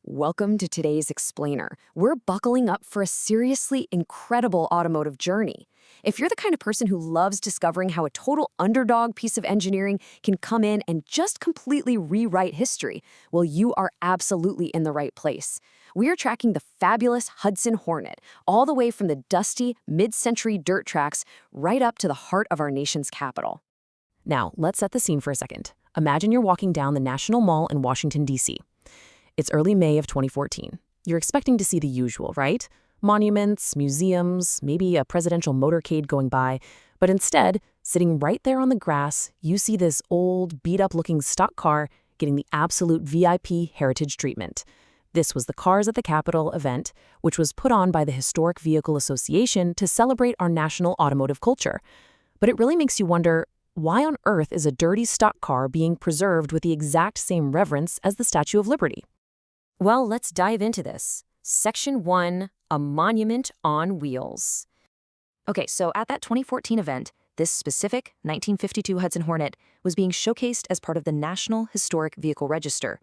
Welcome to today's Explainer. We're buckling up for a seriously incredible automotive journey. If you're the kind of person who loves discovering how a total underdog piece of engineering can come in and just completely rewrite history, well, you are absolutely in the right place. We are tracking the fabulous Hudson Hornet, all the way from the dusty, mid-century dirt tracks right up to the heart of our nation's capital. Now, let's set the scene for a second. Imagine you're walking down the National Mall in Washington, D.C. It's early May of 2014. You're expecting to see the usual, right? Monuments, museums, maybe a presidential motorcade going by. But instead, sitting right there on the grass, you see this old, beat-up-looking stock car getting the absolute VIP heritage treatment. This was the Cars at the Capitol event, which was put on by the Historic Vehicle Association to celebrate our national automotive culture. But it really makes you wonder, why on earth is a dirty stock car being preserved with the exact same reverence as the Statue of Liberty? Well, let's dive into this. Section 1, a monument on wheels. Okay, so at that 2014 event, this specific 1952 Hudson Hornet was being showcased as part of the National Historic Vehicle Register.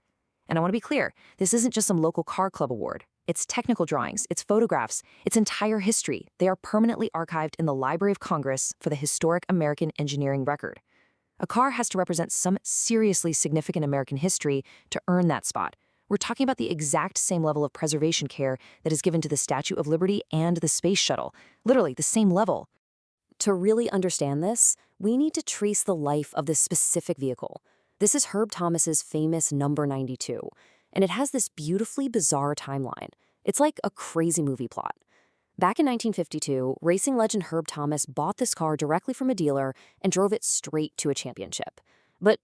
And I want to be clear, this isn't just some local car club award. It's technical drawings, it's photographs, its entire history. They are permanently archived in the Library of Congress for the Historic American Engineering Record. A car has to represent some seriously significant American history to earn that spot. We're talking about the exact same level of preservation care that is given to the Statue of Liberty and the Space Shuttle. Literally, the same level. To really understand this, we need to trace the life of this specific vehicle. This is Herb Thomas's famous number 92, and it has this beautifully bizarre timeline. It's like a crazy movie plot. Back in 1952, racing legend Herb Thomas bought this car directly from a dealer and drove it straight to a championship. But,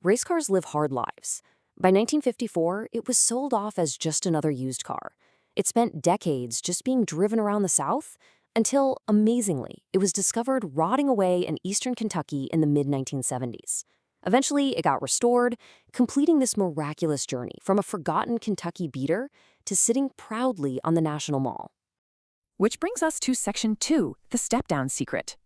race cars live hard lives. By 1954, it was sold off as just another used car. It spent decades just being driven around the South until, amazingly, it was discovered rotting away in eastern Kentucky in the mid-1970s. Eventually, it got restored, completing this miraculous journey from a forgotten Kentucky beater to sitting proudly on the National Mall. Which brings us to Section 2, the step-down secret.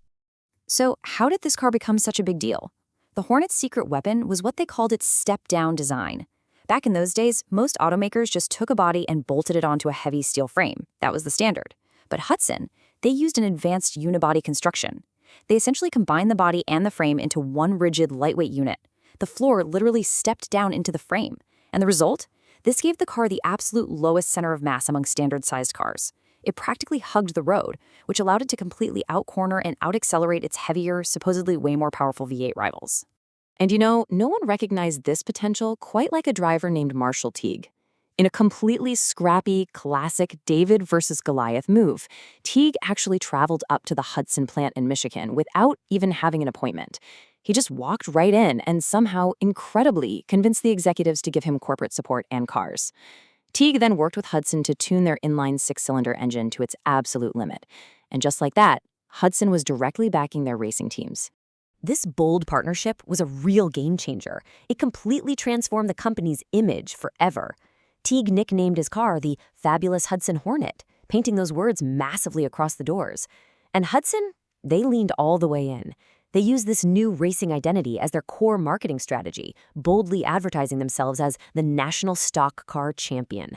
So, how did this car become such a big deal? The Hornet's secret weapon was what they called its step-down design. Back in those days, most automakers just took a body and bolted it onto a heavy steel frame. That was the standard. But Hudson, they used an advanced unibody construction. They essentially combined the body and the frame into one rigid, lightweight unit. The floor literally stepped down into the frame. And the result? This gave the car the absolute lowest center of mass among standard-sized cars. It practically hugged the road, which allowed it to completely out-corner and out-accelerate its heavier, supposedly way more powerful V8 rivals. And no one recognized this potential quite like a driver named Marshall Teague. In a completely scrappy, classic David versus Goliath move, Teague actually traveled up to the Hudson plant in Michigan without even having an appointment. He just walked right in and somehow, incredibly, convinced the executives to give him corporate support and cars. Teague then worked with Hudson to tune their inline six-cylinder engine to its absolute limit. And just like that, Hudson was directly backing their racing teams. This bold partnership was a real game changer. It completely transformed the company's image forever. Teague nicknamed his car the Fabulous Hudson Hornet, painting those words massively across the doors. And Hudson, they leaned all the way in. They used this new racing identity as their core marketing strategy, boldly advertising themselves as the national stock car champion.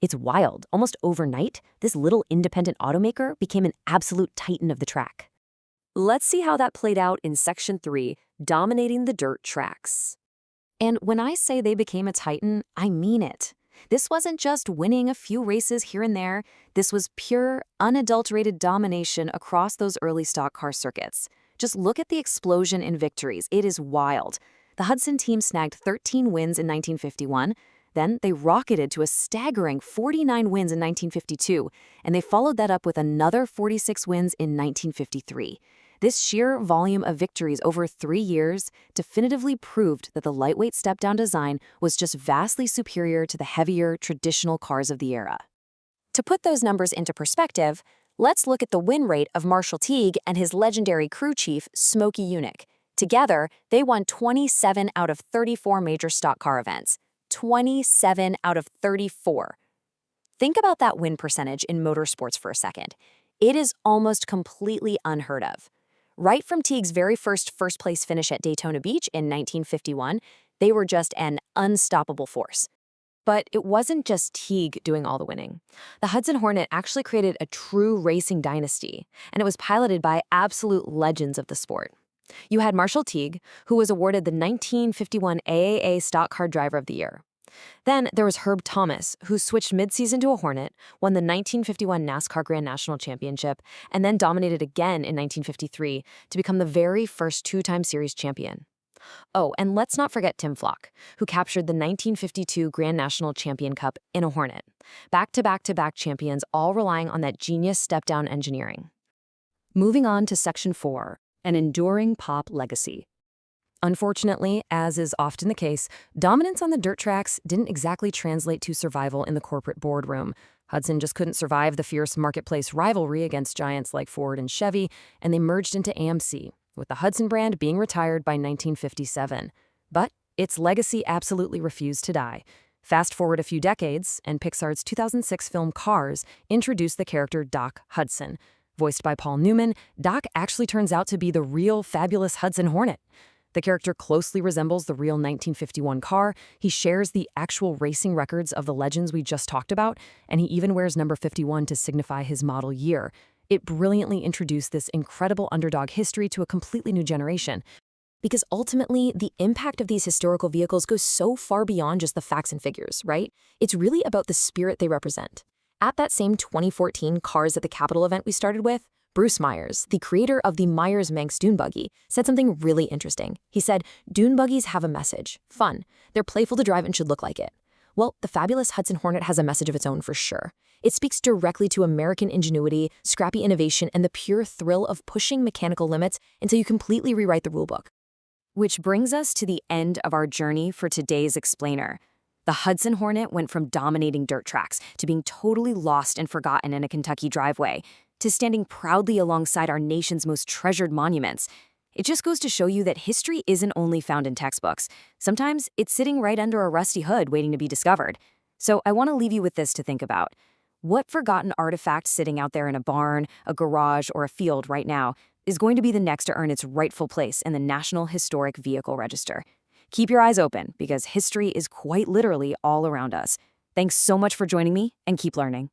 It's wild. Almost overnight, this little independent automaker became an absolute titan of the track. Let's see how that played out in Section 3, dominating the dirt tracks. And when I say they became a titan, I mean it. This wasn't just winning a few races here and there. This was pure, unadulterated domination across those early stock car circuits. Just look at the explosion in victories. It is wild. The Hudson team snagged 13 wins in 1951. Then they rocketed to a staggering 49 wins in 1952, and they followed that up with another 46 wins in 1953. This sheer volume of victories over 3 years definitively proved that the lightweight step-down design was just vastly superior to the heavier, traditional cars of the era. To put those numbers into perspective, let's look at the win rate of Marshall Teague and his legendary crew chief, Smokey Yunick. Together, they won 27 out of 34 major stock car events. 27 out of 34. Think about that win percentage in motorsports for a second. It is almost completely unheard of. Right from Teague's very first-place finish at Daytona Beach in 1951, they were just an unstoppable force. But it wasn't just Teague doing all the winning. The Hudson Hornet actually created a true racing dynasty, and it was piloted by absolute legends of the sport. You had Marshall Teague, who was awarded the 1951 AAA Stock Car Driver of the Year. Then there was Herb Thomas, who switched midseason to a Hornet, won the 1951 NASCAR Grand National Championship, and then dominated again in 1953 to become the very first two-time series champion. Oh, and let's not forget Tim Flock, who captured the 1952 Grand National Champion Cup in a Hornet. Back-to-back-to-back champions, all relying on that genius step-down engineering. Moving on to Section 4, an enduring pop legacy. Unfortunately, as is often the case, dominance on the dirt tracks didn't exactly translate to survival in the corporate boardroom. Hudson just couldn't survive the fierce marketplace rivalry against giants like Ford and Chevy, and they merged into AMC, with the Hudson brand being retired by 1957. But its legacy absolutely refused to die. Fast forward a few decades, and Pixar's 2006 film Cars introduced the character Doc Hudson. Voiced by Paul Newman, Doc actually turns out to be the real Fabulous Hudson Hornet. The character closely resembles the real 1951 car. He shares the actual racing records of the legends we just talked about, and he even wears number 51 to signify his model year. It brilliantly introduced this incredible underdog history to a completely new generation. Because ultimately, the impact of these historical vehicles goes so far beyond just the facts and figures, right? It's really about the spirit they represent. At that same 2014 Cars at the Capitol event we started with, Bruce Myers, the creator of the Myers-Manx dune buggy, said something really interesting. He said, "Dune buggies have a message. Fun. They're playful to drive and should look like it." Well, the Fabulous Hudson Hornet has a message of its own for sure. It speaks directly to American ingenuity, scrappy innovation, and the pure thrill of pushing mechanical limits until you completely rewrite the rulebook. Which brings us to the end of our journey for today's explainer. The Hudson Hornet went from dominating dirt tracks to being totally lost and forgotten in a Kentucky driveway, to standing proudly alongside our nation's most treasured monuments. It just goes to show you that history isn't only found in textbooks. Sometimes it's sitting right under a rusty hood waiting to be discovered. So I want to leave you with this to think about. What forgotten artifact sitting out there in a barn, a garage, or a field right now is going to be the next to earn its rightful place in the National Historic Vehicle Register? Keep your eyes open, because history is quite literally all around us. Thanks so much for joining me, and keep learning.